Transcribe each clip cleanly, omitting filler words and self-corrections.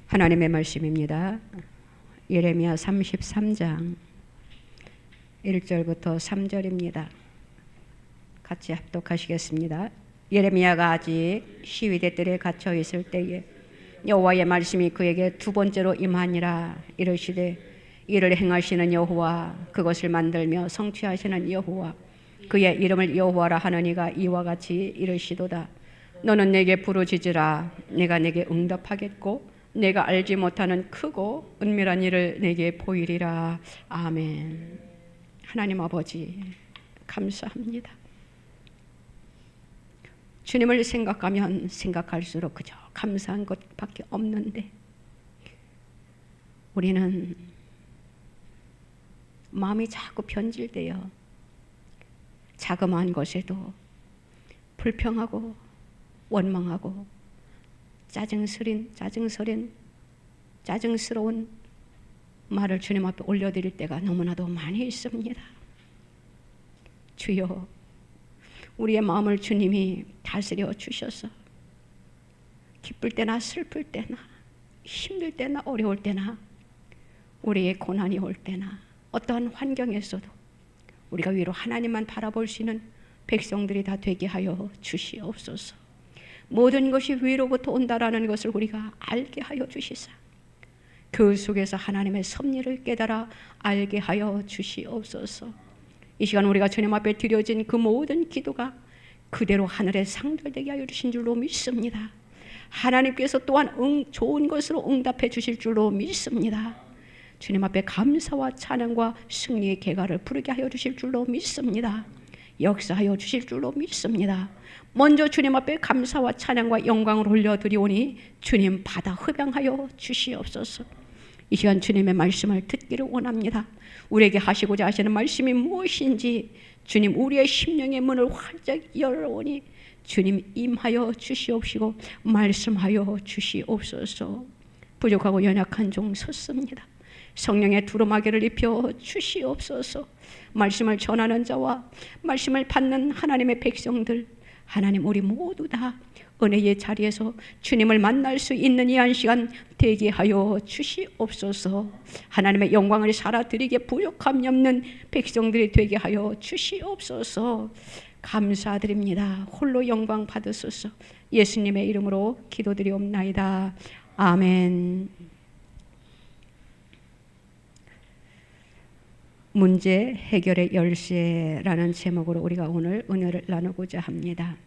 하나님의 말씀입니다. 예레미야 33장 1절부터 3절입니다. 같이 합독하시겠습니다. 예레미야가 아직 시위대 뜰에 갇혀 있을 때에 여호와의 말씀이 그에게 두 번째로 임하니라. 이르시되 이를 행하시는 여호와, 그것을 만들며 성취하시는 여호와, 그의 이름을 여호와라 하느니가 이와 같이 이르시도다. 너는 내게 부르짖으라. 내가 내게 응답하겠고 내가 알지 못하는 크고 은밀한 일을 내게 보이리라. 아멘. 하나님 아버지, 감사합니다. 주님을 생각하면 생각할수록 그저 감사한 것밖에 없는데 우리는 마음이 자꾸 변질되어 자그마한 것에도 불평하고 원망하고 짜증스러운 말을 주님 앞에 올려드릴 때가 너무나도 많이 있습니다. 주여, 우리의 마음을 주님이 다스려 주셔서 기쁠 때나 슬플 때나 힘들 때나 어려울 때나 우리의 고난이 올 때나 어떠한 환경에서도 우리가 위로 하나님만 바라볼 수 있는 백성들이 다 되게 하여 주시옵소서. 모든 것이 위로부터 온다라는 것을 우리가 알게 하여 주시사 그 속에서 하나님의 섭리를 깨달아 알게 하여 주시옵소서. 이 시간 우리가 주님 앞에 드려진 그 모든 기도가 그대로 하늘에 상달되게 하여 주신 줄로 믿습니다. 하나님께서 또한 좋은 것으로 응답해 주실 줄로 믿습니다. 주님 앞에 감사와 찬양과 승리의 계가를 부르게 하여 주실 줄로 믿습니다. 역사하여 주실 줄로 믿습니다. 먼저 주님 앞에 감사와 찬양과 영광을 올려드리오니 주님 받아 흡양하여 주시옵소서. 이 시간 주님의 말씀을 듣기를 원합니다. 우리에게 하시고자 하시는 말씀이 무엇인지 주님 우리의 심령의 문을 활짝 열어오니 주님 임하여 주시옵시고 말씀하여 주시옵소서. 부족하고 연약한 종 섰습니다. 성령의 두루마기를 입혀 주시옵소서. 말씀을 전하는 자와 말씀을 받는 하나님의 백성들, 하나님 우리 모두 다 은혜의 자리에서 주님을 만날 수 있는 이 한 시간 되게 하여 주시옵소서. 하나님의 영광을 살아드리기에 부족함이 없는 백성들이 되게 하여 주시옵소서. 감사드립니다. 홀로 영광 받으소서. 예수님의 이름으로 기도드리옵나이다. 아멘. 문제 해결의 열쇠라는 제목으로 우리가 오늘 은혜를 나누고자 합니다.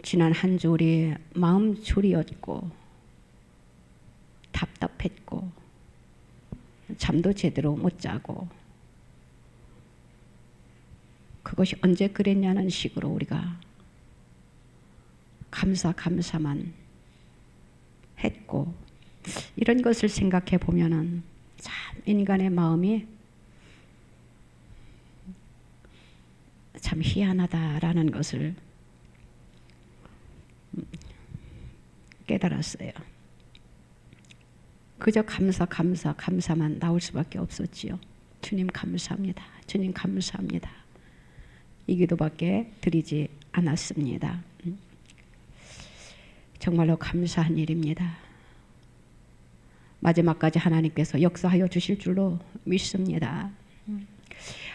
지난 한 주 우리 마음 졸이었고 답답했고 잠도 제대로 못 자고 그것이 언제 그랬냐는 식으로 우리가 감사만 했고 이런 것을 생각해 보면은 참 인간의 마음이 참 희한하다라는 것을 깨달았어요. 그저 감사만 나올 수밖에 없었지요. 주님 감사합니다. 주님 감사합니다. 이 기도밖에 드리지 않았습니다. 정말로 감사한 일입니다. 마지막까지 하나님께서 역사하여 주실 줄로 믿습니다.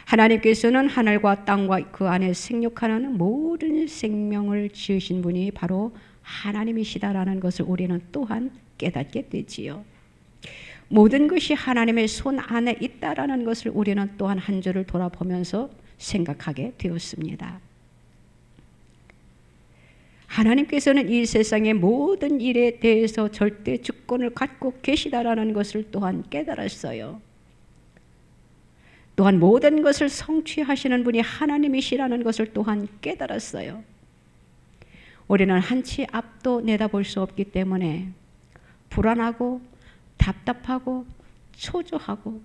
하나님께서는 하늘과 땅과 그 안에 생육하는 모든 생명을 지으신 분이 바로 하나님이시다라는 것을 우리는 또한 깨닫게 되지요. 모든 것이 하나님의 손 안에 있다라는 것을 우리는 또한 한 주를 돌아보면서 생각하게 되었습니다. 하나님께서는 이 세상의 모든 일에 대해서 절대 주권을 갖고 계시다라는 것을 또한 깨달았어요. 또한 모든 것을 성취하시는 분이 하나님이시라는 것을 또한 깨달았어요. 우리는 한치 앞도 내다볼 수 없기 때문에 불안하고 답답하고 초조하고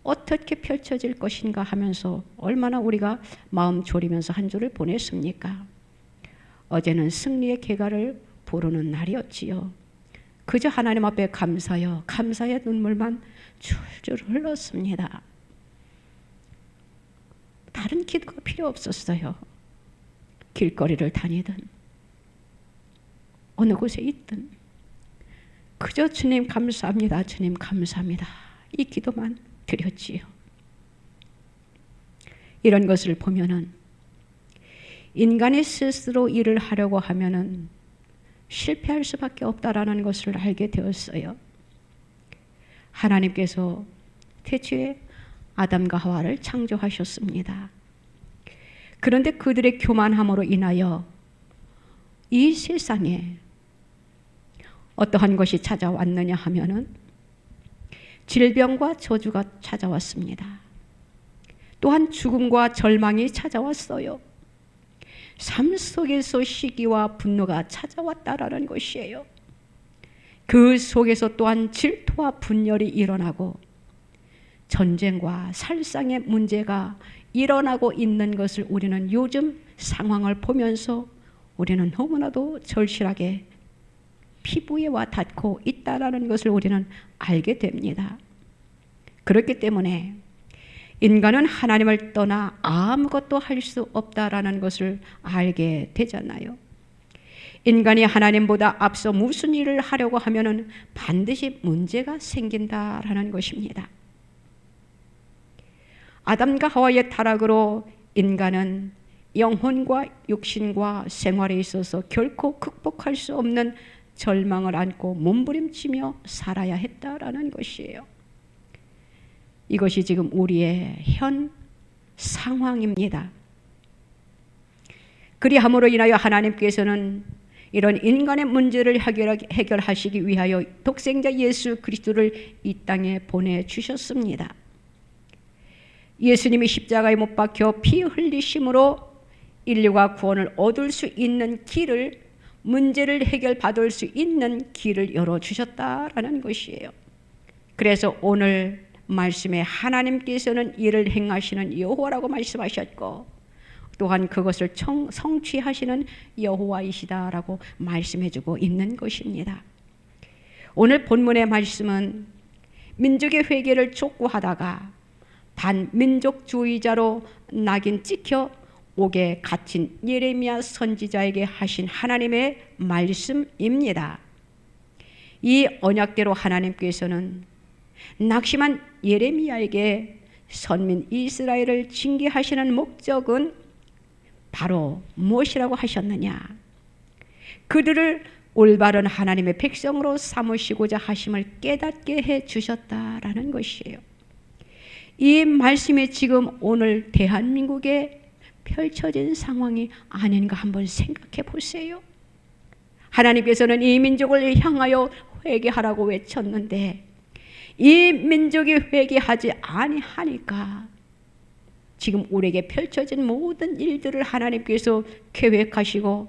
어떻게 펼쳐질 것인가 하면서 얼마나 우리가 마음 졸이면서 한 주를 보냈습니까? 어제는 승리의 계가를 부르는 날이었지요. 그저 하나님 앞에 감사의 눈물만 줄줄 흘렀습니다. 다른 기도가 필요 없었어요. 길거리를 다니든 어느 곳에 있든 그저 주님 감사합니다, 주님 감사합니다, 이 기도만 드렸지요. 이런 것을 보면은 인간이 스스로 일을 하려고 하면은 실패할 수밖에 없다라는 것을 알게 되었어요. 하나님께서 태초에 아담과 하와를 창조하셨습니다. 그런데 그들의 교만함으로 인하여 이 세상에 어떠한 것이 찾아왔느냐 하면은 질병과 저주가 찾아왔습니다. 또한 죽음과 절망이 찾아왔어요. 삶 속에서 시기와 분노가 찾아왔다라는 것이에요. 그 속에서 또한 질투와 분열이 일어나고 전쟁과 살상의 문제가 일어나고 있는 것을 우리는 요즘 상황을 보면서 우리는 너무나도 절실하게 피부에 와 닿고 있다라는 것을 우리는 알게 됩니다. 그렇기 때문에 인간은 하나님을 떠나 아무것도 할 수 없다라는 것을 알게 되잖아요. 인간이 하나님보다 앞서 무슨 일을 하려고 하면은 반드시 문제가 생긴다라는 것입니다. 아담과 하와의 타락으로 인간은 영혼과 육신과 생활에 있어서 결코 극복할 수 없는 절망을 안고 몸부림치며 살아야 했다라는 것이에요. 이것이 지금 우리의 현 상황입니다. 그리함으로 인하여 하나님께서는 이런 인간의 문제를 해결하시기 위하여 독생자 예수 그리스도를 이 땅에 보내주셨습니다. 예수님이 십자가에 못 박혀 피 흘리심으로 인류가 구원을 얻을 수 있는 길을, 문제를 해결받을 수 있는 길을 열어주셨다라는 것이에요. 그래서 오늘 말씀에 하나님께서는 이를 행하시는 여호와라고 말씀하셨고 또한 그것을 성취하시는 여호와이시다라고 말씀해주고 있는 것입니다. 오늘 본문의 말씀은 민족의 회개를 촉구하다가 반민족주의자로 낙인 찍혀 옥에 갇힌 예레미야 선지자에게 하신 하나님의 말씀입니다. 이 언약대로 하나님께서는 낙심한 예레미야에게 선민 이스라엘을 징계하시는 목적은 바로 무엇이라고 하셨느냐? 그들을 올바른 하나님의 백성으로 삼으시고자 하심을 깨닫게 해 주셨다라는 것이에요. 이 말씀이 지금 오늘 대한민국에 펼쳐진 상황이 아닌가 한번 생각해 보세요. 하나님께서는 이 민족을 향하여 회개하라고 외쳤는데 이 민족이 회개하지 아니하니까 지금 우리에게 펼쳐진 모든 일들을 하나님께서 계획하시고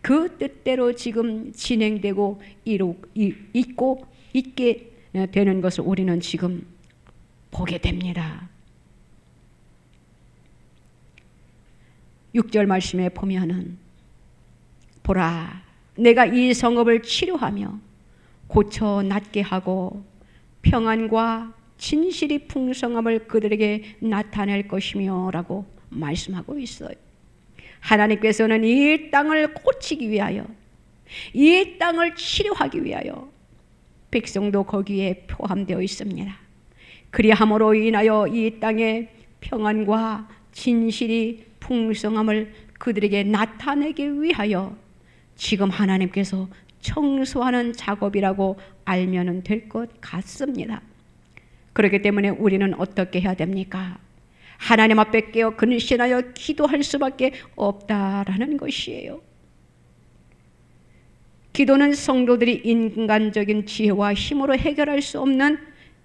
그 뜻대로 지금 진행되고 있게 되는 것을 우리는 지금 보게 됩니다. 6절 말씀에 보면은 보라 내가 이 성읍을 치료하며 고쳐 낫게 하고 평안과 진실이 풍성함을 그들에게 나타낼 것이며 라고 말씀하고 있어요. 하나님께서는 이 땅을 고치기 위하여 이 땅을 치료하기 위하여 백성도 거기에 포함되어 있습니다. 그리함으로 인하여 이 땅에 평안과 진실이 풍성함을 그들에게 나타내기 위하여 지금 하나님께서 청소하는 작업이라고 알면 될 것 같습니다. 그렇기 때문에 우리는 어떻게 해야 됩니까? 하나님 앞에 깨어 근신하여 기도할 수밖에 없다라는 것이에요. 기도는 성도들이 인간적인 지혜와 힘으로 해결할 수 없는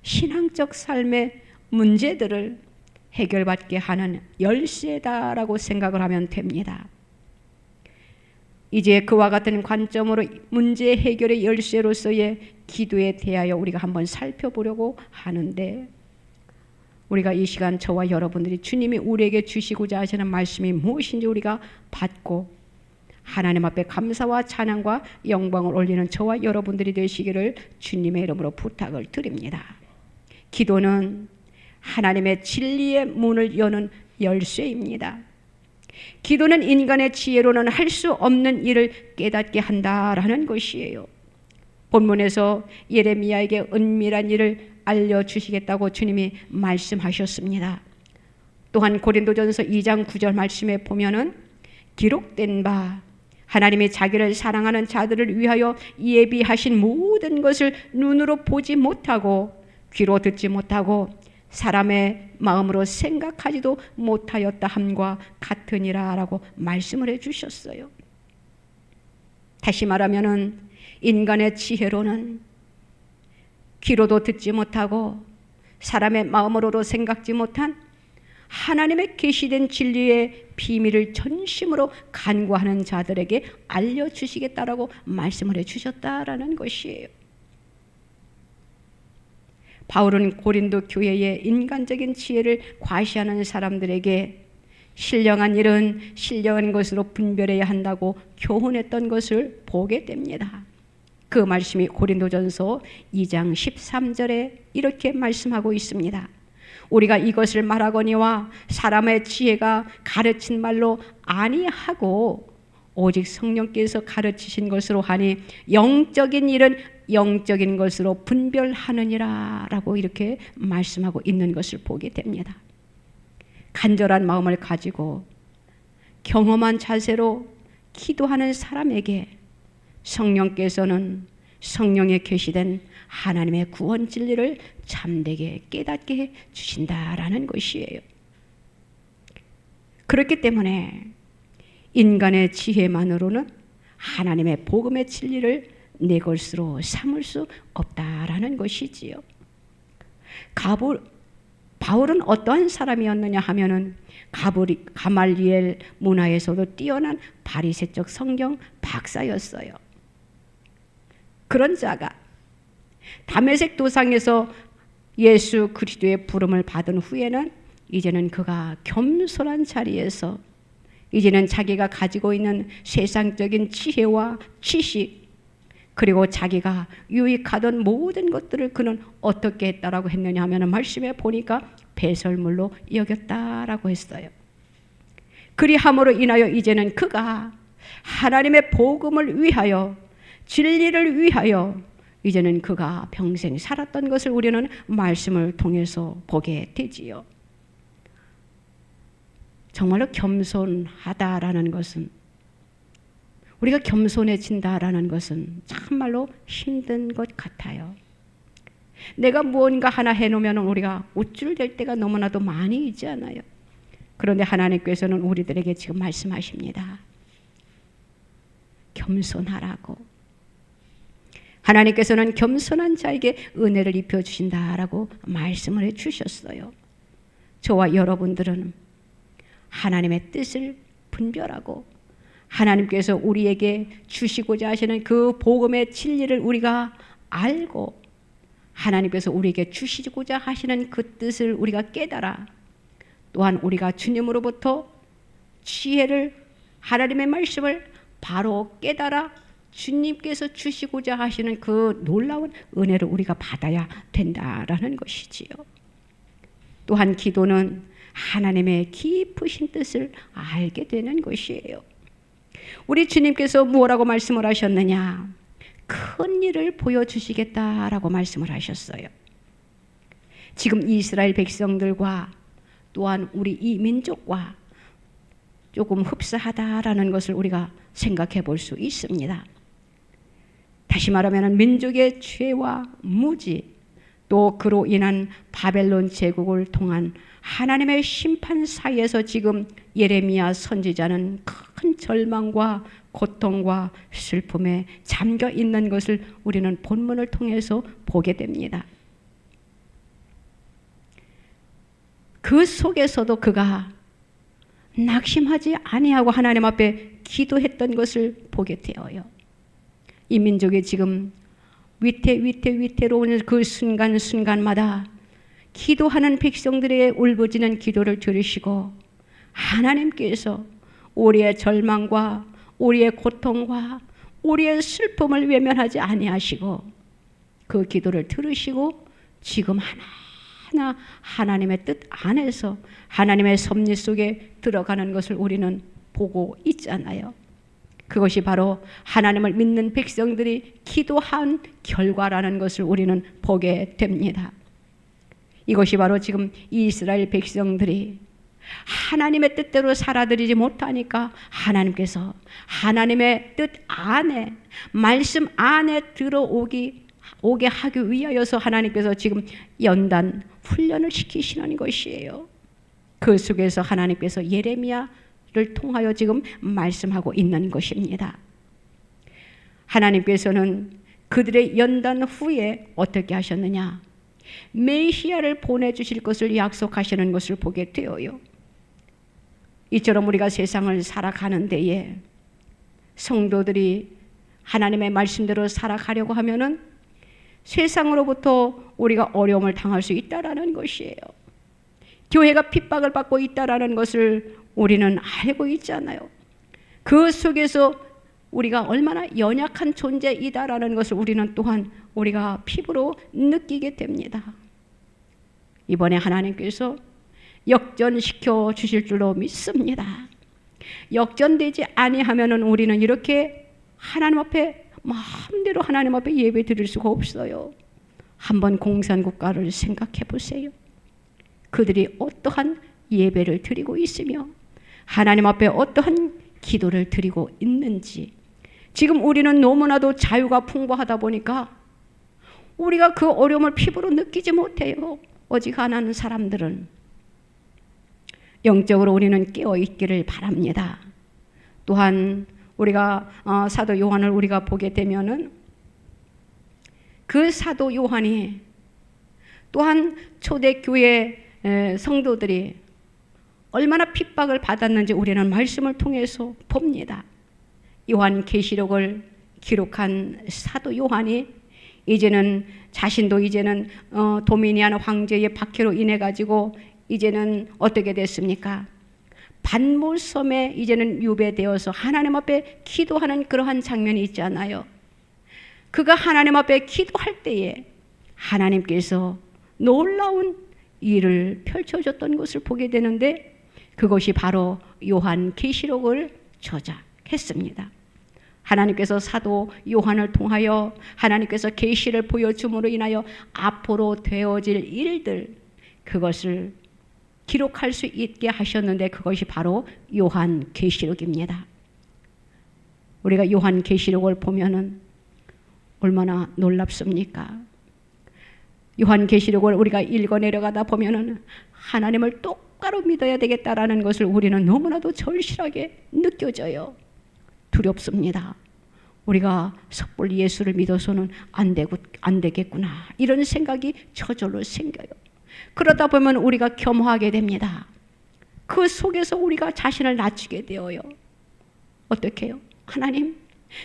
신앙적 삶의 문제들을 해결받게 하는 열쇠다라고 생각을 하면 됩니다. 이제 그와 같은 관점으로 문제 해결의 열쇠로서의 기도에 대하여 우리가 한번 살펴보려고 하는데 우리가 이 시간 저와 여러분들이 주님이 우리에게 주시고자 하시는 말씀이 무엇인지 우리가 받고 하나님 앞에 감사와 찬양과 영광을 올리는 저와 여러분들이 되시기를 주님의 이름으로 부탁을 드립니다. 기도는 하나님의 진리의 문을 여는 열쇠입니다. 기도는 인간의 지혜로는 할 수 없는 일을 깨닫게 한다라는 것이에요. 본문에서 예레미야에게 은밀한 일을 알려주시겠다고 주님이 말씀하셨습니다. 또한 고린도전서 2장 9절 말씀에 보면은 기록된 바 하나님이 자기를 사랑하는 자들을 위하여 예비하신 모든 것을 눈으로 보지 못하고 귀로 듣지 못하고 사람의 마음으로 생각하지도 못하였다 함과 같으니라 라고 말씀을 해주셨어요. 다시 말하면은 인간의 지혜로는 귀로도 듣지 못하고 사람의 마음으로도 생각지 못한 하나님의 계시된 진리의 비밀을 전심으로 간구하는 자들에게 알려주시겠다라고 말씀을 해주셨다라는 것이에요. 바울은 고린도 교회의 인간적인 지혜를 과시하는 사람들에게 신령한 일은 신령한 것으로 분별해야 한다고 교훈했던 것을 보게 됩니다. 그 말씀이 고린도전서 2장 13절에 이렇게 말씀하고 있습니다. 우리가 이것을 말하거니와 사람의 지혜가 가르친 말로 아니하고 오직 성령께서 가르치신 것으로 하니 영적인 일은 영적인 것으로 분별하느니라 라고 이렇게 말씀하고 있는 것을 보게 됩니다. 간절한 마음을 가지고 경험한 자세로 기도하는 사람에게 성령께서는 성령에 계시된 하나님의 구원 진리를 참되게 깨닫게 해 주신다라는 것이에요. 그렇기 때문에 인간의 지혜만으로는 하나님의 복음의 진리를 내 것으로 삼을 수 없다라는 것이지요. 바울은 어떠한 사람이었느냐 하면은 가말리엘 문화에서도 뛰어난 바리새적 성경 박사였어요. 그런 자가 다메섹 도상에서 예수 그리스도의 부름을 받은 후에는 이제는 그가 겸손한 자리에서 이제는 자기가 가지고 있는 세상적인 지혜와 지식 그리고 자기가 유익하던 모든 것들을 그는 어떻게 했다라고 했느냐 하면 말씀에 보니까 배설물로 여겼다라고 했어요. 그리함으로 인하여 이제는 그가 하나님의 복음을 위하여 진리를 위하여 이제는 그가 평생 살았던 것을 우리는 말씀을 통해서 보게 되지요. 정말로 겸손하다라는 것은 우리가 겸손해진다라는 것은 참말로 힘든 것 같아요. 내가 무언가 하나 해놓으면 우리가 우쭐댈 때가 너무나도 많이 있지 않아요. 그런데 하나님께서는 우리들에게 지금 말씀하십니다. 겸손하라고. 하나님께서는 겸손한 자에게 은혜를 입혀주신다라고 말씀을 해주셨어요. 저와 여러분들은 하나님의 뜻을 분별하고 하나님께서 우리에게 주시고자 하시는 그 복음의 진리를 우리가 알고 하나님께서 우리에게 주시고자 하시는 그 뜻을 우리가 깨달아 또한 우리가 주님으로부터 지혜를 하나님의 말씀을 바로 깨달아 주님께서 주시고자 하시는 그 놀라운 은혜를 우리가 받아야 된다라는 것이지요. 또한 기도는 하나님의 깊으신 뜻을 알게 되는 것이에요. 우리 주님께서 무엇라고 말씀을 하셨느냐? 큰 일을 보여주시겠다라고 말씀을 하셨어요. 지금 이스라엘 백성들과 또한 우리 이 민족과 조금 흡사하다라는 것을 우리가 생각해 볼 수 있습니다. 다시 말하면 민족의 죄와 무지 또 그로 인한 바벨론 제국을 통한 하나님의 심판 사이에서 지금 예레미야 선지자는 큰 절망과 고통과 슬픔에 잠겨 있는 것을 우리는 본문을 통해서 보게 됩니다. 그 속에서도 그가 낙심하지 아니하고 하나님 앞에 기도했던 것을 보게 되어요. 이 민족이 지금 위태로운 그 순간순간마다 기도하는 백성들의 울부짖는 기도를 들으시고 하나님께서 우리의 절망과 우리의 고통과 우리의 슬픔을 외면하지 아니하시고 그 기도를 들으시고 지금 하나하나 하나님의 뜻 안에서 하나님의 섭리 속에 들어가는 것을 우리는 보고 있잖아요. 그것이 바로 하나님을 믿는 백성들이 기도한 결과라는 것을 우리는 보게 됩니다. 이것이 바로 지금 이스라엘 백성들이 하나님의 뜻대로 살아들이지 못하니까 하나님께서 하나님의 뜻 안에, 말씀 안에 들어오게 하기 위하여서 하나님께서 지금 연단 훈련을 시키시는 것이에요. 그 속에서 하나님께서 예레미야를 통하여 지금 말씀하고 있는 것입니다. 하나님께서는 그들의 연단 후에 어떻게 하셨느냐? 메시아를 보내주실 것을 약속하시는 것을 보게 되어요. 이처럼 우리가 세상을 살아가는 데에 성도들이 하나님의 말씀대로 살아가려고 하면은 세상으로부터 우리가 어려움을 당할 수 있다라는 것이에요. 교회가 핍박을 받고 있다라는 것을 우리는 알고 있잖아요. 그 속에서 우리가 얼마나 연약한 존재이다라는 것을 우리는 또한 우리가 피부로 느끼게 됩니다. 이번에 하나님께서 역전시켜 주실 줄로 믿습니다. 역전되지 아니하면은 우리는 이렇게 하나님 앞에 마음대로 하나님 앞에 예배 드릴 수가 없어요. 한번 공산국가를 생각해 보세요. 그들이 어떠한 예배를 드리고 있으며 하나님 앞에 어떠한 기도를 드리고 있는지, 지금 우리는 너무나도 자유가 풍부하다 보니까 우리가 그 어려움을 피부로 느끼지 못해요. 어지간한 사람들은. 영적으로 우리는 깨어 있기를 바랍니다. 또한 우리가 사도 요한을 우리가 보게 되면은 그 사도 요한이 또한 초대교회 성도들이 얼마나 핍박을 받았는지 우리는 말씀을 통해서 봅니다. 요한계시록을 기록한 사도 요한이 이제는 자신도 이제는 도미니안 황제의 박해로 인해 가지고 이제는 어떻게 됐습니까? 반모섬에 이제는 유배되어서 하나님 앞에 기도하는 그러한 장면이 있잖아요. 그가 하나님 앞에 기도할 때에 하나님께서 놀라운 일을 펼쳐줬던 것을 보게 되는데, 그것이 바로 요한계시록을 저작했습니다. 하나님께서 사도 요한을 통하여 하나님께서 계시를 보여줌으로 인하여 앞으로 되어질 일들, 그것을 기록할 수 있게 하셨는데 그것이 바로 요한계시록입니다. 우리가 요한계시록을 보면은 얼마나 놀랍습니까? 요한계시록을 우리가 읽어 내려가다 보면은 하나님을 똑바로 믿어야 되겠다라는 것을 우리는 너무나도 절실하게 느껴져요. 두렵습니다. 우리가 섣불리 예수를 믿어서는 안 되겠구나, 이런 생각이 저절로 생겨요. 그러다 보면 우리가 겸허하게 됩니다. 그 속에서 우리가 자신을 낮추게 되어요. 어떻게 해요? 하나님,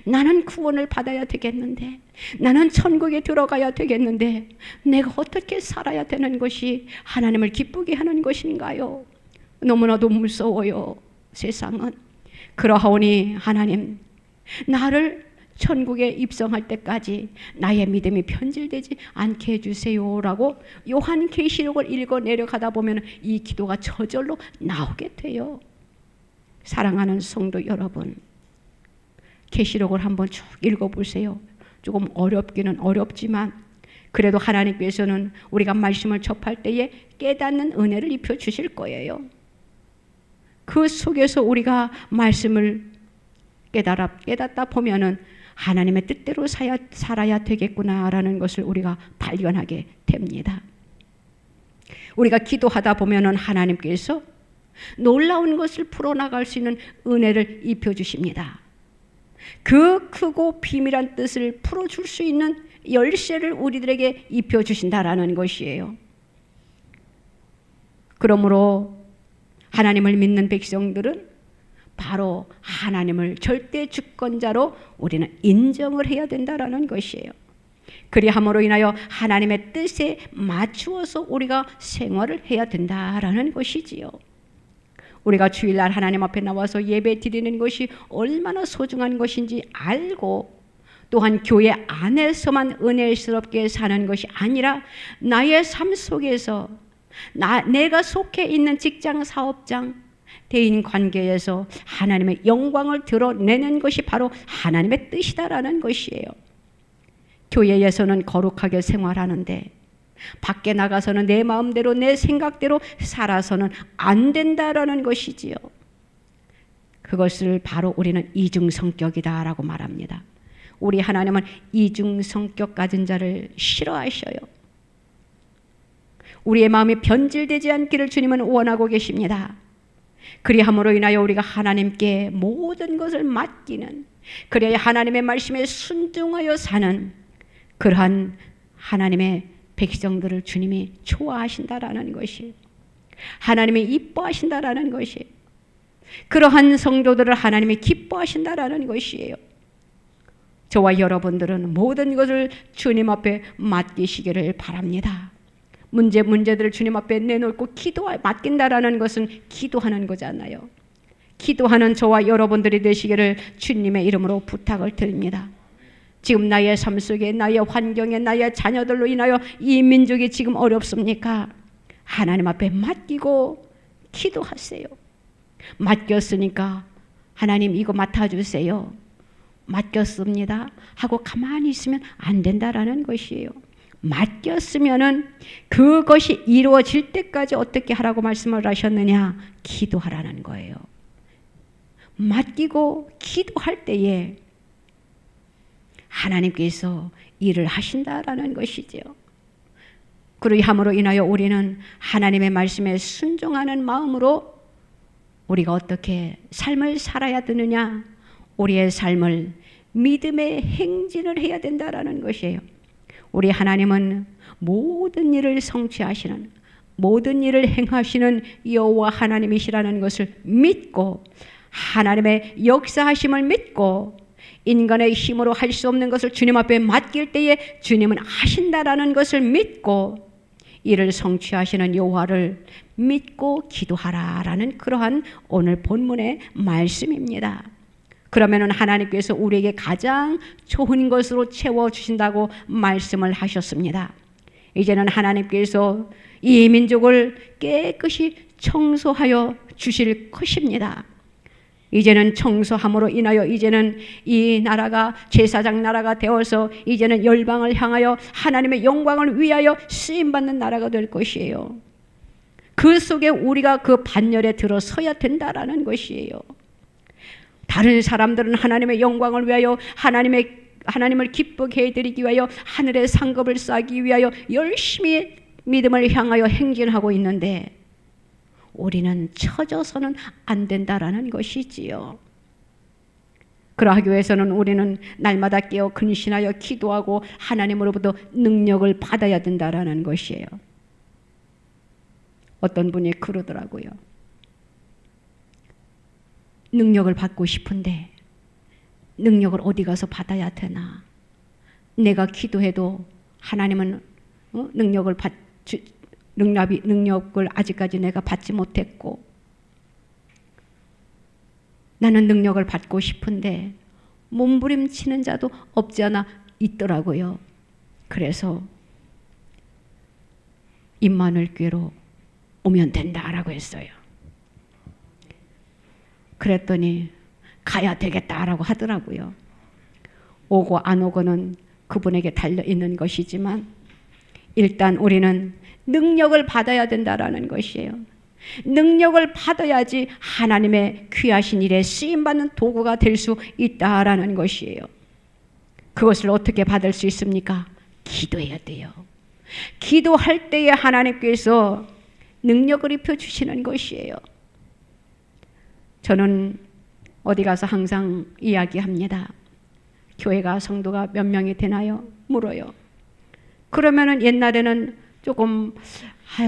나는 구원을 받아야 되겠는데, 나는 천국에 들어가야 되겠는데 내가 어떻게 살아야 되는 것이 하나님을 기쁘게 하는 것인가요? 너무나도 무서워요. 세상은. 그러하오니 하나님, 나를 천국에 입성할 때까지 나의 믿음이 변질되지 않게 해주세요라고 요한계시록을 읽어 내려가다 보면 이 기도가 저절로 나오게 돼요. 사랑하는 성도 여러분, 계시록을 한번 쭉 읽어보세요. 조금 어렵기는 어렵지만 그래도 하나님께서는 우리가 말씀을 접할 때에 깨닫는 은혜를 입혀주실 거예요. 그 속에서 우리가 말씀을 깨닫다 보면은 하나님의 뜻대로 살아야 되겠구나라는 것을 우리가 발견하게 됩니다. 우리가 기도하다 보면은 하나님께서 놀라운 것을 풀어나갈 수 있는 은혜를 입혀주십니다. 그 크고 비밀한 뜻을 풀어줄 수 있는 열쇠를 우리들에게 입혀주신다라는 것이에요. 그러므로 하나님을 믿는 백성들은 바로 하나님을 절대 주권자로 우리는 인정을 해야 된다라는 것이에요. 그리함으로 인하여 하나님의 뜻에 맞추어서 우리가 생활을 해야 된다라는 것이지요. 우리가 주일날 하나님 앞에 나와서 예배 드리는 것이 얼마나 소중한 것인지 알고, 또한 교회 안에서만 은혜스럽게 사는 것이 아니라 나의 삶 속에서 내가 속해 있는 직장, 사업장, 대인 관계에서 하나님의 영광을 드러내는 것이 바로 하나님의 뜻이다라는 것이에요. 교회에서는 거룩하게 생활하는데 밖에 나가서는 내 마음대로 내 생각대로 살아서는 안 된다라는 것이지요. 그것을 바로 우리는 이중성격이다라고 말합니다. 우리 하나님은 이중성격 가진 자를 싫어하셔요. 우리의 마음이 변질되지 않기를 주님은 원하고 계십니다. 그리함으로 인하여 우리가 하나님께 모든 것을 맡기는, 그래야 하나님의 말씀에 순종하여 사는 그러한 하나님의 백성들을 주님이 좋아하신다라는 것이, 하나님이 이뻐하신다라는 것이, 그러한 성도들을 하나님이 기뻐하신다라는 것이에요. 저와 여러분들은 모든 것을 주님 앞에 맡기시기를 바랍니다. 문제들을 주님 앞에 내놓고 맡긴다라는 것은 기도하는 거잖아요. 기도하는 저와 여러분들이 되시기를 주님의 이름으로 부탁을 드립니다. 지금 나의 삶 속에, 나의 환경에, 나의 자녀들로 인하여 이 민족이 지금 어렵습니까? 하나님 앞에 맡기고 기도하세요. 맡겼으니까 하나님 이거 맡아주세요. 맡겼습니다 하고 가만히 있으면 안 된다라는 것이에요. 맡겼으면은 그것이 이루어질 때까지 어떻게 하라고 말씀을 하셨느냐? 기도하라는 거예요. 맡기고 기도할 때에 하나님께서 일을 하신다라는 것이죠. 그러함으로 인하여 우리는 하나님의 말씀에 순종하는 마음으로 우리가 어떻게 삶을 살아야 되느냐? 우리의 삶을 믿음의 행진을 해야 된다라는 것이에요. 우리 하나님은 모든 일을 성취하시는, 모든 일을 행하시는 여호와 하나님이시라는 것을 믿고, 하나님의 역사하심을 믿고, 인간의 힘으로 할 수 없는 것을 주님 앞에 맡길 때에 주님은 하신다라는 것을 믿고 이를 성취하시는 여호와를 믿고 기도하라라는 그러한 오늘 본문의 말씀입니다. 그러면은 하나님께서 우리에게 가장 좋은 것으로 채워주신다고 말씀을 하셨습니다. 이제는 하나님께서 이 민족을 깨끗이 청소하여 주실 것입니다. 이제는 청소함으로 인하여 이제는 이 나라가 제사장 나라가 되어서 이제는 열방을 향하여 하나님의 영광을 위하여 쓰임받는 나라가 될 것이에요. 그 속에 우리가 그 반열에 들어서야 된다라는 것이에요. 다른 사람들은 하나님의 영광을 위하여 하나님을 기쁘게 해드리기 위하여 하늘의 상급을 쌓기 위하여 열심히 믿음을 향하여 행진하고 있는데 우리는 처져서는 안 된다라는 것이지요. 그러하기 위해서는 우리는 날마다 깨어 근신하여 기도하고 하나님으로부터 능력을 받아야 된다라는 것이에요. 어떤 분이 그러더라고요. 능력을 받고 싶은데 능력을 어디 가서 받아야 되나? 내가 기도해도 하나님은 능력을 아직까지 내가 받지 못했고 나는 능력을 받고 싶은데 몸부림치는 자도 없지 않아 있더라고요. 그래서 임마누엘 교회로 오면 된다라고 했어요. 그랬더니 가야 되겠다라고 하더라고요. 오고 안 오고는 그분에게 달려있는 것이지만 일단 우리는 능력을 받아야 된다라는 것이에요. 능력을 받아야지 하나님의 귀하신 일에 쓰임받는 도구가 될 수 있다라는 것이에요. 그것을 어떻게 받을 수 있습니까? 기도해야 돼요. 기도할 때에 하나님께서 능력을 입혀주시는 것이에요. 저는 어디 가서 항상 이야기합니다. 교회가 성도가 몇 명이 되나요? 물어요. 그러면은 옛날에는 조금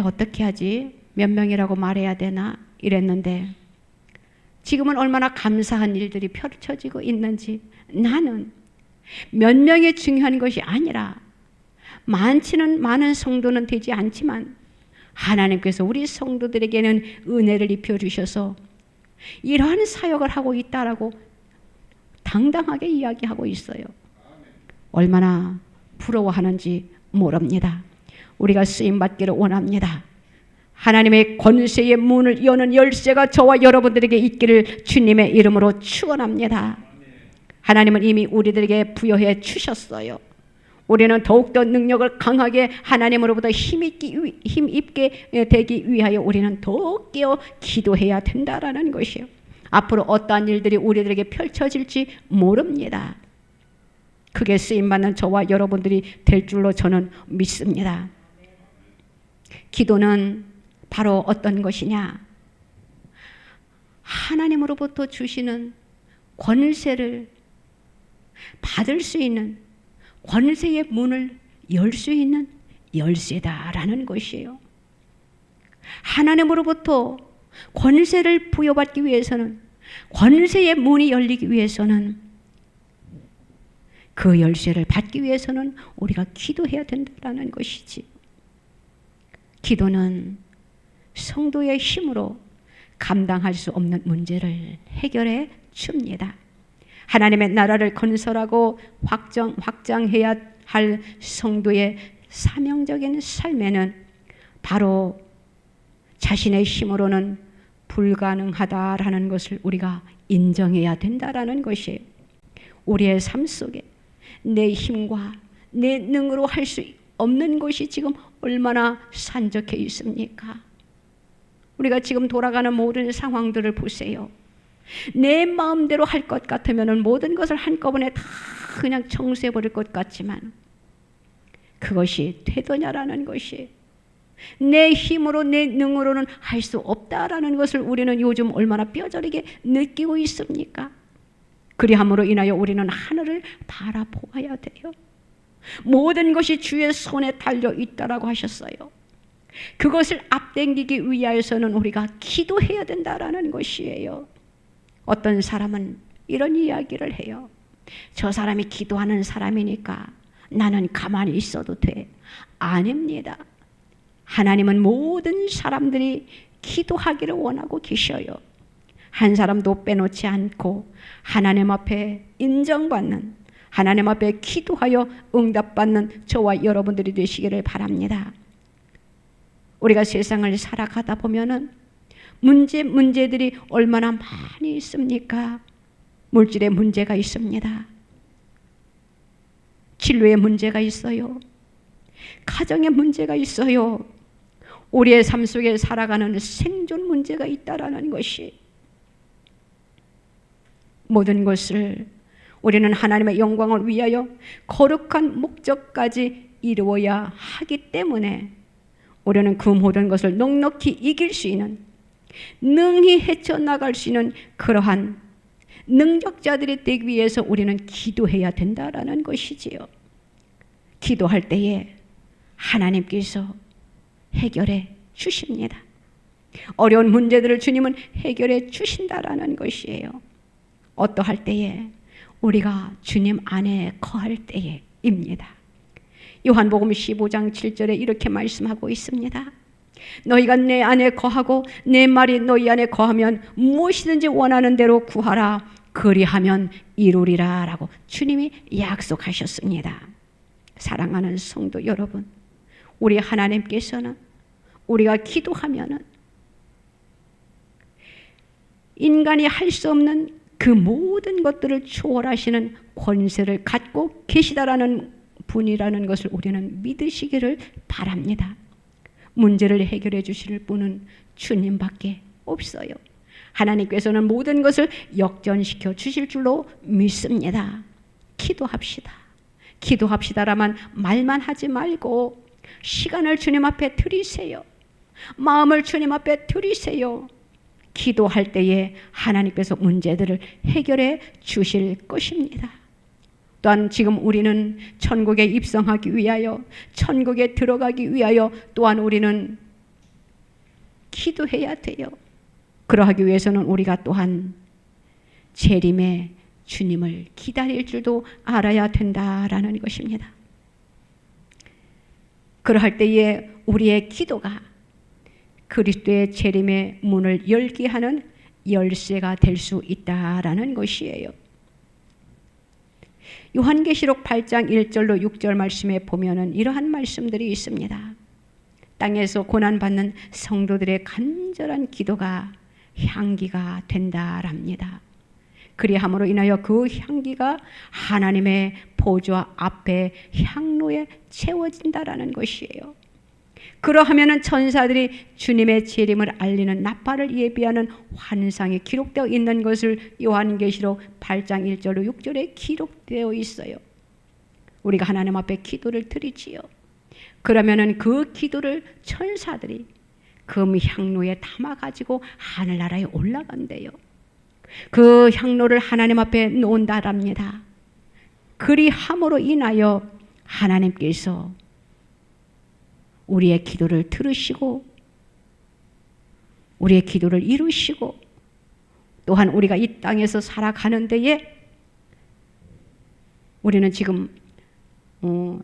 어떻게 하지? 몇 명이라고 말해야 되나? 이랬는데 지금은 얼마나 감사한 일들이 펼쳐지고 있는지 나는 몇 명이 중요한 것이 아니라 많은 성도는 되지 않지만 하나님께서 우리 성도들에게는 은혜를 입혀주셔서 이러한 사역을 하고 있다라고 당당하게 이야기하고 있어요. 얼마나 부러워하는지 모릅니다. 우리가 쓰임받기를 원합니다. 하나님의 권세의 문을 여는 열쇠가 저와 여러분들에게 있기를 주님의 이름으로 축원합니다. 하나님은 이미 우리들에게 부여해 주셨어요. 우리는 더욱더 능력을 강하게 하나님으로부터 힘입게 되기 위하여 우리는 더욱 깨어 기도해야 된다라는 것이요. 앞으로 어떠한 일들이 우리들에게 펼쳐질지 모릅니다. 크게 쓰임받는 저와 여러분들이 될 줄로 저는 믿습니다. 기도는 바로 어떤 것이냐? 하나님으로부터 주시는 권세를 받을 수 있는, 권세의 문을 열 수 있는 열쇠다라는 것이에요. 하나님으로부터 권세를 부여받기 위해서는, 권세의 문이 열리기 위해서는, 그 열쇠를 받기 위해서는 우리가 기도해야 된다는 것이지. 기도는 성도의 힘으로 감당할 수 없는 문제를 해결해 줍니다. 하나님의 나라를 건설하고 확장해야 할 성도의 사명적인 삶에는 바로 자신의 힘으로는 불가능하다라는 것을 우리가 인정해야 된다라는 것이에요. 우리의 삶 속에 내 힘과 내 능으로 할 수 없는 것이 지금 얼마나 산적해 있습니까? 우리가 지금 돌아가는 모든 상황들을 보세요. 내 마음대로 할 것 같으면 모든 것을 한꺼번에 다 그냥 청소해버릴 것 같지만 그것이 되더냐라는 것이, 내 힘으로 내 능으로는 할 수 없다라는 것을 우리는 요즘 얼마나 뼈저리게 느끼고 있습니까? 그리함으로 인하여 우리는 하늘을 바라보아야 돼요. 모든 것이 주의 손에 달려 있다라고 하셨어요. 그것을 앞당기기 위하여서는 우리가 기도해야 된다라는 것이에요. 어떤 사람은 이런 이야기를 해요. 저 사람이 기도하는 사람이니까 나는 가만히 있어도 돼. 아닙니다. 하나님은 모든 사람들이 기도하기를 원하고 계셔요. 한 사람도 빼놓지 않고 하나님 앞에 인정받는, 하나님 앞에 기도하여 응답받는 저와 여러분들이 되시기를 바랍니다. 우리가 세상을 살아가다 보면은 문제들이 얼마나 많이 있습니까? 물질의 문제가 있습니다. 진로의 문제가 있어요. 가정의 문제가 있어요. 우리의 삶 속에 살아가는 생존 문제가 있다라는 것이, 모든 것을 우리는 하나님의 영광을 위하여 거룩한 목적까지 이루어야 하기 때문에 우리는 그 모든 것을 넉넉히 이길 수 있는, 능히 헤쳐나갈 수 있는 그러한 능력자들이 되기 위해서 우리는 기도해야 된다라는 것이지요. 기도할 때에 하나님께서 해결해 주십니다. 어려운 문제들을 주님은 해결해 주신다라는 것이에요. 어떠할 때에? 우리가 주님 안에 거할 때에입니다. 요한복음 15장 7절에 이렇게 말씀하고 있습니다. 너희가 내 안에 거하고 내 말이 너희 안에 거하면 무엇이든지 원하는 대로 구하라. 그리하면 이루리라 라고 주님이 약속하셨습니다. 사랑하는 성도 여러분, 우리 하나님께서는 우리가 기도하면은 인간이 할 수 없는 그 모든 것들을 초월하시는 권세를 갖고 계시다라는 분이라는 것을 우리는 믿으시기를 바랍니다. 문제를 해결해 주실 분은 주님밖에 없어요. 하나님께서는 모든 것을 역전시켜 주실 줄로 믿습니다. 기도합시다. 기도합시다라만 말만 하지 말고 시간을 주님 앞에 드리세요. 마음을 주님 앞에 드리세요. 기도할 때에 하나님께서 문제들을 해결해 주실 것입니다. 또한 지금 우리는 천국에 입성하기 위하여, 천국에 들어가기 위하여 또한 우리는 기도해야 돼요. 그러하기 위해서는 우리가 또한 재림의 주님을 기다릴 줄도 알아야 된다라는 것입니다. 그러할 때에 우리의 기도가 그리스도의 재림의 문을 열게 하는 열쇠가 될 수 있다라는 것이에요. 요한계시록 8장 1절로 6절 말씀에 보면은 이러한 말씀들이 있습니다. 땅에서 고난받는 성도들의 간절한 기도가 향기가 된다랍니다. 그리함으로 인하여 그 향기가 하나님의 보좌 앞에 향로에 채워진다라는 것이에요. 그러하면은 천사들이 주님의 재림을 알리는 나팔을 예비하는 환상이 기록되어 있는 것을 요한계시록 8장 1절로 6절에 기록되어 있어요. 우리가 하나님 앞에 기도를 드리지요. 그러면은 그 기도를 천사들이 금 향로에 담아 가지고 하늘나라에 올라간대요. 그 향로를 하나님 앞에 놓는다랍니다. 그리함으로 인하여 하나님께서 우리의 기도를 들으시고 우리의 기도를 이루시고 또한 우리가 이 땅에서 살아가는 데에 우리는 지금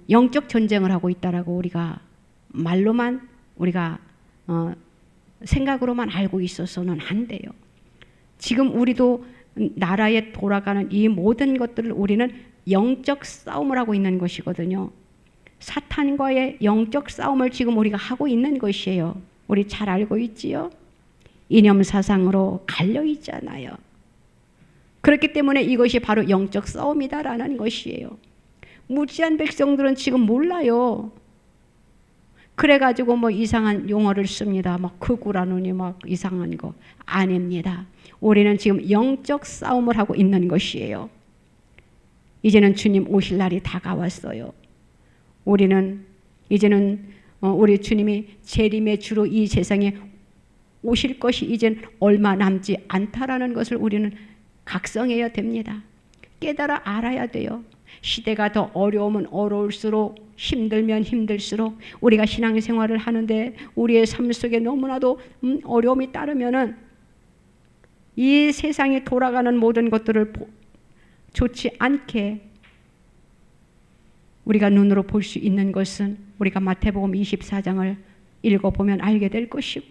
영적 전쟁을 하고 있다라고 우리가 말로만 우리가 생각으로만 알고 있어서는 안 돼요. 지금 우리도 나라에 돌아가는 이 모든 것들을 우리는 영적 싸움을 하고 있는 것이거든요. 사탄과의 영적 싸움을 지금 우리가 하고 있는 것이에요. 우리 잘 알고 있지요? 이념 사상으로 갈려 있잖아요. 그렇기 때문에 이것이 바로 영적 싸움이다라는 것이에요. 무지한 백성들은 지금 몰라요. 그래가지고 뭐 이상한 용어를 씁니다. 막 극우라느니 막 이상한 거. 아닙니다. 우리는 지금 영적 싸움을 하고 있는 것이에요. 이제는 주님 오실 날이 다가왔어요. 우리는 이제는 우리 주님이 재림의 주로 이 세상에 오실 것이 이젠 얼마 남지 않다라는 것을 우리는 각성해야 됩니다. 깨달아 알아야 돼요. 시대가 더 어려우면 어려울수록 힘들면 힘들수록 우리가 신앙생활을 하는데 우리의 삶 속에 너무나도 어려움이 따르면은 이 세상에 돌아가는 모든 것들을 좋지 않게 우리가 눈으로 볼 수 있는 것은 우리가 마태복음 24장을 읽어보면 알게 될 것이고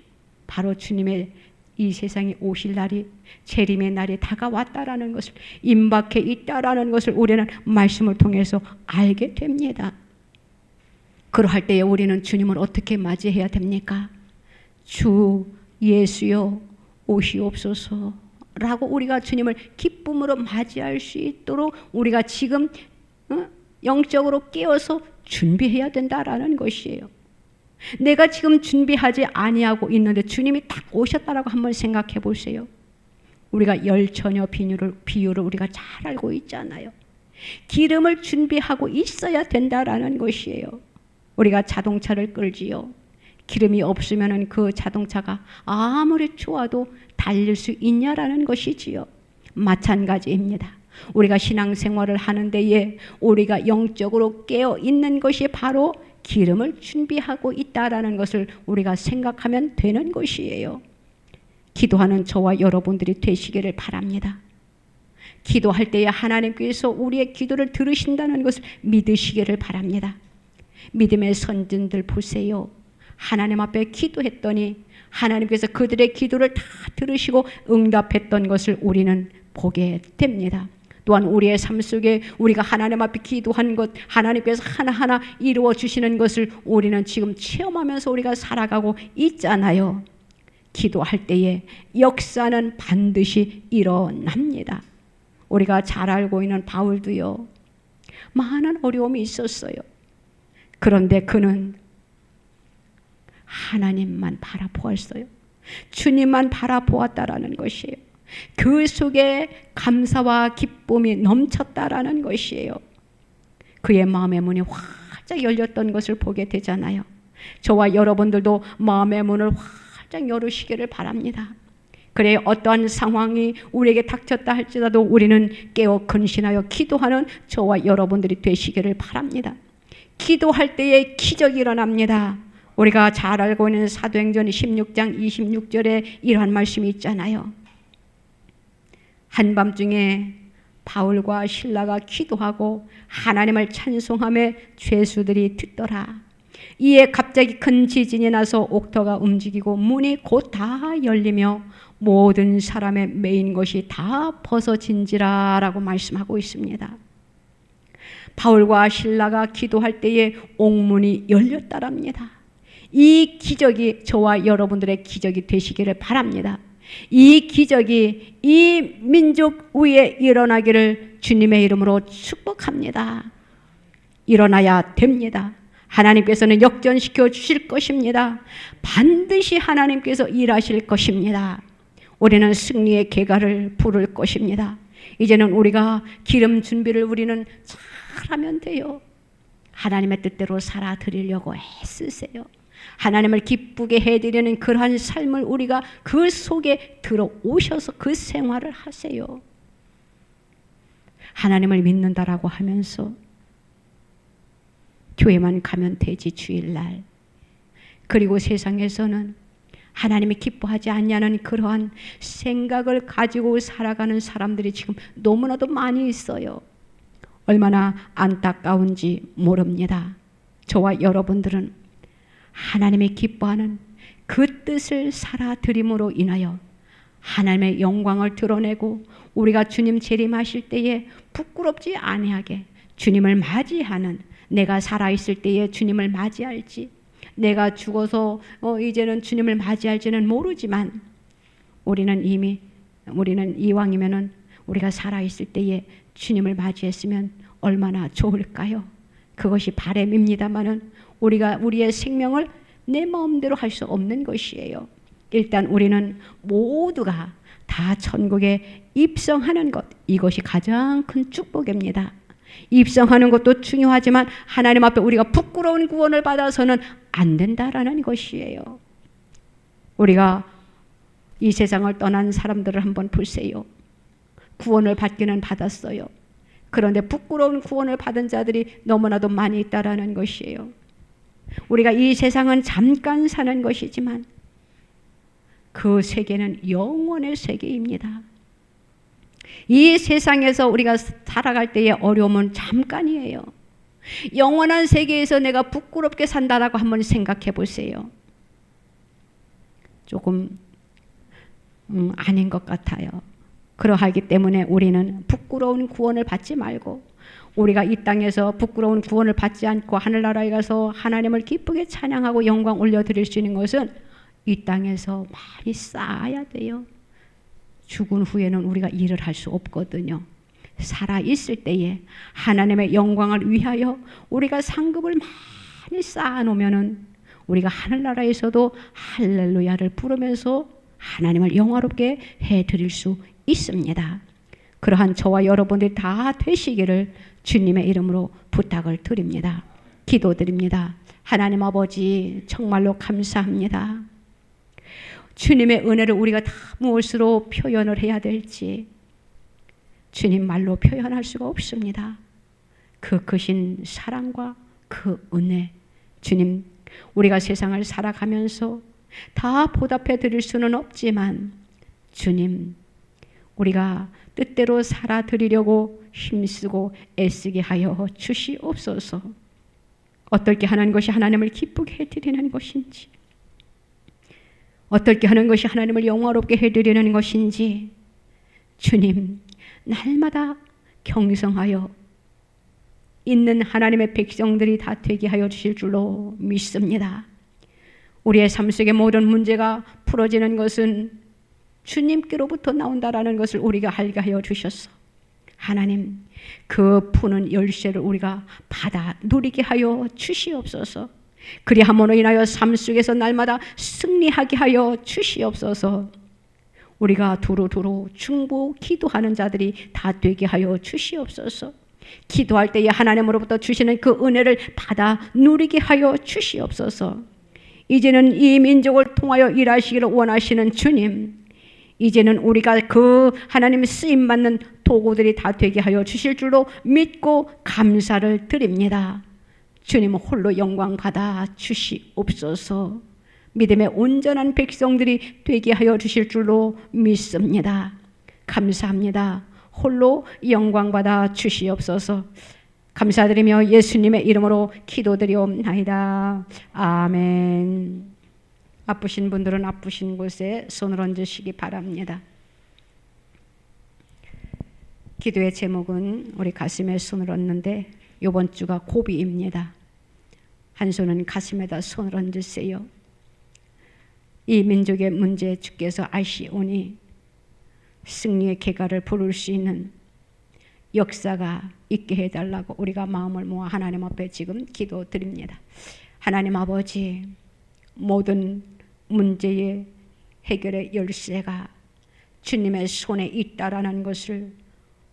바로 주님의 이 세상에 오실 날이 재림의 날이 다가왔다라는 것을 임박해 있다라는 것을 우리는 말씀을 통해서 알게 됩니다. 그러할 때에 우리는 주님을 어떻게 맞이해야 됩니까? 주 예수여 오시옵소서 라고 우리가 주님을 기쁨으로 맞이할 수 있도록 우리가 지금 영적으로 깨어서 준비해야 된다라는 것이에요. 내가 지금 준비하지 아니하고 있는데 주님이 딱 오셨다라고 한번 생각해 보세요. 우리가 열처녀 비유를 우리가 잘 알고 있잖아요. 기름을 준비하고 있어야 된다라는 것이에요. 우리가 자동차를 끌지요. 기름이 없으면 그 자동차가 아무리 좋아도 달릴 수 있냐라는 것이지요. 마찬가지입니다. 우리가 신앙생활을 하는 데에 우리가 영적으로 깨어 있는 것이 바로 기름을 준비하고 있다라는 것을 우리가 생각하면 되는 것이에요. 기도하는 저와 여러분들이 되시기를 바랍니다. 기도할 때에 하나님께서 우리의 기도를 들으신다는 것을 믿으시기를 바랍니다. 믿음의 선진들 보세요. 하나님 앞에 기도했더니 하나님께서 그들의 기도를 다 들으시고 응답했던 것을 우리는 보게 됩니다. 또한 우리의 삶 속에 우리가 하나님 앞에 기도한 것 하나님께서 하나하나 이루어 주시는 것을 우리는 지금 체험하면서 우리가 살아가고 있잖아요. 기도할 때에 역사는 반드시 일어납니다. 우리가 잘 알고 있는 바울도요. 많은 어려움이 있었어요. 그런데 그는 하나님만 바라보았어요. 주님만 바라보았다라는 것이에요. 그 속에 감사와 기쁨이 넘쳤다라는 것이에요. 그의 마음의 문이 활짝 열렸던 것을 보게 되잖아요. 저와 여러분들도 마음의 문을 활짝 열으시기를 바랍니다. 그래 어떠한 상황이 우리에게 닥쳤다 할지라도 우리는 깨어 근신하여 기도하는 저와 여러분들이 되시기를 바랍니다. 기도할 때에 기적이 일어납니다. 우리가 잘 알고 있는 사도행전 16장 26절에 이러한 말씀이 있잖아요. 한밤중에 바울과 실라가 기도하고 하나님을 찬송하며 죄수들이 듣더라. 이에 갑자기 큰 지진이 나서 옥토가 움직이고 문이 곧 다 열리며 모든 사람의 매인 것이 다 벗어진지라 라고 말씀하고 있습니다. 바울과 실라가 기도할 때에 옥문이 열렸다랍니다. 이 기적이 저와 여러분들의 기적이 되시기를 바랍니다. 이 기적이 이 민족 위에 일어나기를 주님의 이름으로 축복합니다. 일어나야 됩니다. 하나님께서는 역전시켜 주실 것입니다. 반드시 하나님께서 일하실 것입니다. 우리는 승리의 계가를 부를 것입니다. 이제는 우리가 기름 준비를 우리는 잘하면 돼요. 하나님의 뜻대로 살아드리려고 애쓰세요. 하나님을 기쁘게 해드리는 그러한 삶을 우리가 그 속에 들어오셔서 그 생활을 하세요. 하나님을 믿는다라고 하면서 교회만 가면 되지 주일날. 그리고 세상에서는 하나님이 기뻐하지 않냐는 그러한 생각을 가지고 살아가는 사람들이 지금 너무나도 많이 있어요. 얼마나 안타까운지 모릅니다. 저와 여러분들은 하나님이 기뻐하는 그 뜻을 살아드림으로 인하여 하나님의 영광을 드러내고 우리가 주님 재림하실 때에 부끄럽지 아니하게 주님을 맞이하는, 내가 살아있을 때에 주님을 맞이할지, 내가 죽어서 이제는 주님을 맞이할지는 모르지만 우리는 이왕이면은 우리가 살아있을 때에 주님을 맞이했으면 얼마나 좋을까요? 그것이 바람입니다마는 우리가 우리의 생명을 내 마음대로 할 수 없는 것이에요. 일단 우리는 모두가 다 천국에 입성하는 것, 이것이 가장 큰 축복입니다. 입성하는 것도 중요하지만 하나님 앞에 우리가 부끄러운 구원을 받아서는 안 된다라는 것이에요. 우리가 이 세상을 떠난 사람들을 한번 보세요. 구원을 받기는 받았어요. 그런데 부끄러운 구원을 받은 자들이 너무나도 많이 있다라는 것이에요. 우리가 이 세상은 잠깐 사는 것이지만 그 세계는 영원의 세계입니다. 이 세상에서 우리가 살아갈 때의 어려움은 잠깐이에요. 영원한 세계에서 내가 부끄럽게 산다라고 한번 생각해 보세요. 조금 아닌 것 같아요. 그러하기 때문에 우리는 부끄러운 구원을 받지 말고 우리가 이 땅에서 부끄러운 구원을 받지 않고 하늘나라에 가서 하나님을 기쁘게 찬양하고 영광 올려드릴 수 있는 것은 이 땅에서 많이 쌓아야 돼요. 죽은 후에는 우리가 일을 할 수 없거든요. 살아있을 때에 하나님의 영광을 위하여 우리가 상급을 많이 쌓아놓으면은 우리가 하늘나라에서도 할렐루야를 부르면서 하나님을 영화롭게 해드릴 수 있습니다. 그러한 저와 여러분들이 다 되시기를 주님의 이름으로 부탁을 드립니다. 기도드립니다. 하나님 아버지, 정말로 감사합니다. 주님의 은혜를 우리가 다 무엇으로 표현을 해야 될지 주님 말로 표현할 수가 없습니다. 그 크신 사랑과 그 은혜, 주님, 우리가 세상을 살아가면서 다 보답해 드릴 수는 없지만 주님, 우리가 뜻대로 살아드리려고 힘쓰고 애쓰게 하여 주시옵소서. 어떻게 하는 것이 하나님을 기쁘게 해드리는 것인지, 어떻게 하는 것이 하나님을 영화롭게 해드리는 것인지 주님, 날마다 경성하여 있는 하나님의 백성들이 다 되게 하여 주실 줄로 믿습니다. 우리의 삶 속의 모든 문제가 풀어지는 것은 주님께로부터 나온다라는 것을 우리가 알게 하여 주셨어. 하나님, 그 푸는 열쇠를 우리가 받아 누리게 하여 주시옵소서. 그리함으로 인하여 삶 속에서 날마다 승리하게 하여 주시옵소서. 우리가 두루두루 중보 기도하는 자들이 다 되게 하여 주시옵소서. 기도할 때에 하나님으로부터 주시는 그 은혜를 받아 누리게 하여 주시옵소서. 이제는 이 민족을 통하여 일하시기를 원하시는 주님, 이제는 우리가 그 하나님의 쓰임받는 도구들이 다 되게 하여 주실 줄로 믿고 감사를 드립니다. 주님 홀로 영광 받아 주시옵소서. 믿음의 온전한 백성들이 되게 하여 주실 줄로 믿습니다. 감사합니다. 홀로 영광 받아 주시옵소서. 감사드리며 예수님의 이름으로 기도드리옵나이다. 아멘. 아프신 분들은 아프신 곳에 손을 얹으시기 바랍니다. 기도의 제목은 우리 가슴에 손을 얹는데 이번 주가 고비입니다. 한 손은 가슴에다 손을 얹으세요. 이 민족의 문제 주께서 아시오니 승리의 개가를 부를 수 있는 역사가 있게 해달라고 우리가 마음을 모아 하나님 앞에 지금 기도드립니다. 하나님 아버지, 모든 문제의 해결의 열쇠가 주님의 손에 있다라는 것을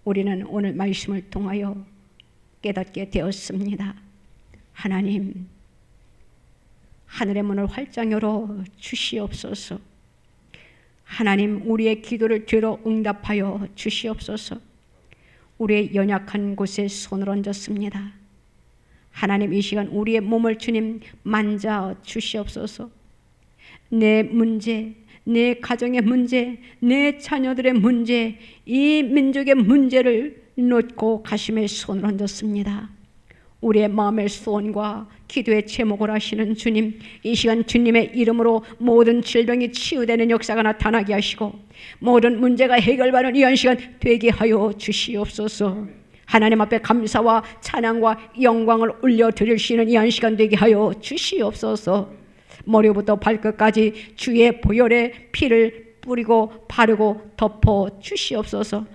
우리는 오늘 말씀을 통하여 깨닫게 되었습니다. 하나님, 하늘의 문을 활짝 열어 주시옵소서. 하나님, 우리의 기도를 들어 응답하여 주시옵소서. 우리의 연약한 곳에 손을 얹었습니다. 하나님, 이 시간 우리의 몸을 주님 만져 주시옵소서. 내 문제, 내 가정의 문제, 내 자녀들의 문제, 이 민족의 문제를 놓고 가슴에 손을 얹었습니다. 우리의 마음의 소원과 기도의 제목을 하시는 주님, 이 시간 주님의 이름으로 모든 질병이 치유되는 역사가 나타나게 하시고 모든 문제가 해결받는 이 한 시간 되게 하여 주시옵소서. 하나님 앞에 감사와 찬양과 영광을 올려드릴 수 있는 이 한 시간 되게 하여 주시옵소서. 머리부터 발끝까지 주의 보혈의 피를 뿌리고 바르고 덮어 주시옵소서.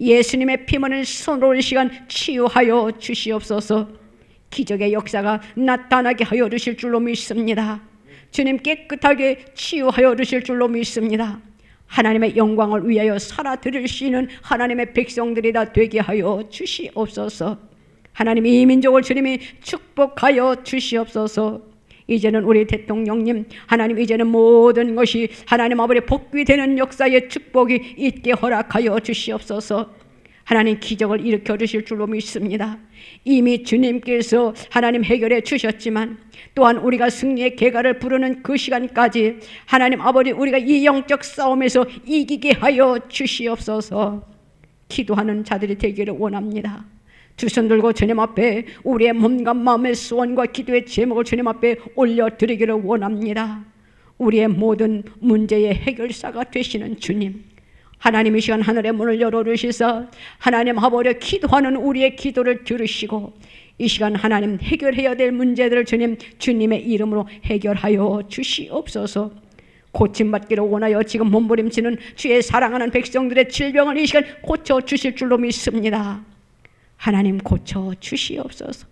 예수님의 피 묻은 손으로 이 시간 치유하여 주시옵소서. 기적의 역사가 나타나게 하여 주실 줄로 믿습니다. 주님, 깨끗하게 치유하여 주실 줄로 믿습니다. 하나님의 영광을 위하여 살아드릴 수 있는 하나님의 백성들이 다 되게 하여 주시옵소서. 하나님, 이 민족을 주님이 축복하여 주시옵소서. 이제는 우리 대통령님, 하나님, 이제는 모든 것이 하나님 아버지 복귀되는 역사의 축복이 있게 허락하여 주시옵소서. 하나님, 기적을 일으켜 주실 줄로 믿습니다. 이미 주님께서 하나님 해결해 주셨지만 또한 우리가 승리의 개가를 부르는 그 시간까지 하나님 아버지 우리가 이 영적 싸움에서 이기게 하여 주시옵소서. 기도하는 자들이 되기를 원합니다. 두 손 들고 주님 앞에 우리의 몸과 마음의 소원과 기도의 제목을 주님 앞에 올려드리기를 원합니다. 우리의 모든 문제의 해결사가 되시는 주님, 하나님, 이 시간 하늘의 문을 열어주시사 하나님 아버지 기도하는 우리의 기도를 들으시고 이 시간 하나님 해결해야 될 문제들을 주님의 이름으로 해결하여 주시옵소서. 고침받기를 원하여 지금 몸부림치는 주의 사랑하는 백성들의 질병을 이 시간 고쳐주실 줄로 믿습니다. 하나님, 고쳐주시옵소서.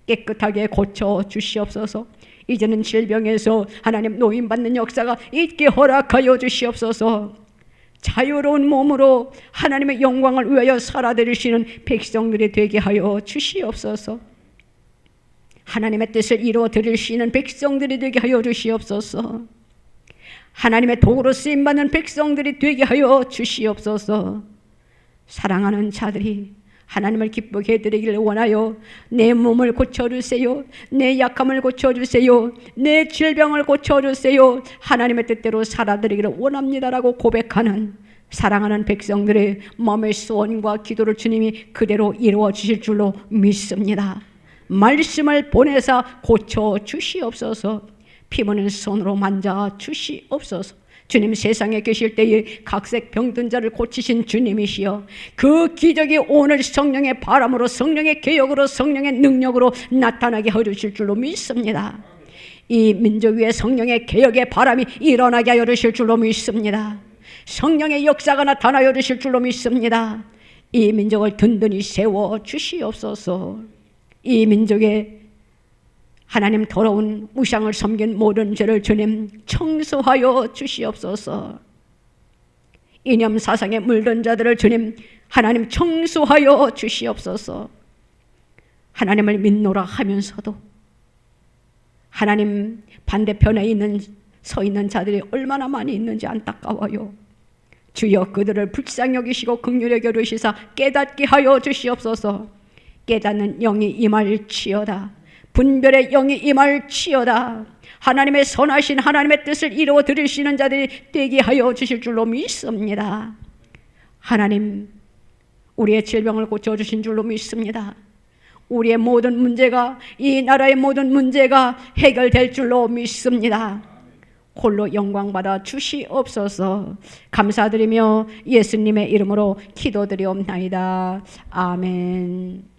깨끗하게 고쳐주시옵소서. 이제는 질병에서 하나님 노임받는 역사가 있게 허락하여 주시옵소서. 자유로운 몸으로 하나님의 영광을 위하여 살아드리시는 백성들이 되게 하여 주시옵소서. 하나님의 뜻을 이루어드릴 수 있는 백성들이 되게 하여 주시옵소서. 하나님의 도구로 쓰임받는 백성들이 되게 하여 주시옵소서. 사랑하는 자들이 하나님을 기쁘게 해드리기를 원하여 내 몸을 고쳐주세요. 내 약함을 고쳐주세요. 내 질병을 고쳐주세요. 하나님의 뜻대로 살아드리기를 원합니다라고 고백하는 사랑하는 백성들의 마음의 소원과 기도를 주님이 그대로 이루어 주실 줄로 믿습니다. 말씀을 보내사 고쳐주시옵소서. 피 묻은 손으로 만져 주시옵소서. 주님, 세상에 계실 때에 각색 병든 자를 고치신 주님이시여, 그 기적이 오늘 성령의 바람으로, 성령의 개혁으로, 성령의 능력으로 나타나게 해주실 줄로 믿습니다. 이 민족 위에 성령의 개혁의 바람이 일어나게 하여 주실 줄로 믿습니다. 성령의 역사가 나타나여 주실 줄로 믿습니다. 이 민족을 든든히 세워 주시옵소서. 이 민족의 하나님 더러운 우상을 섬긴 모든 죄를 주님 청소하여 주시옵소서. 이념 사상에 물든 자들을 주님 하나님 청소하여 주시옵소서. 하나님을 믿노라 하면서도 하나님 반대편에 서 있는 자들이 얼마나 많이 있는지 안타까워요. 주여, 그들을 불쌍히 여기시고 긍휼히 여기시사 깨닫게 하여 주시옵소서. 깨닫는 영이 임할지어다. 분별의 영이 임할지어다. 하나님의 선하신 하나님의 뜻을 이루어 드릴 수 있는 자들이 되게 하여 주실 줄로 믿습니다. 하나님, 우리의 질병을 고쳐주신 줄로 믿습니다. 우리의 모든 문제가, 이 나라의 모든 문제가 해결될 줄로 믿습니다. 홀로 영광받아 주시옵소서. 감사드리며 예수님의 이름으로 기도드리옵나이다. 아멘.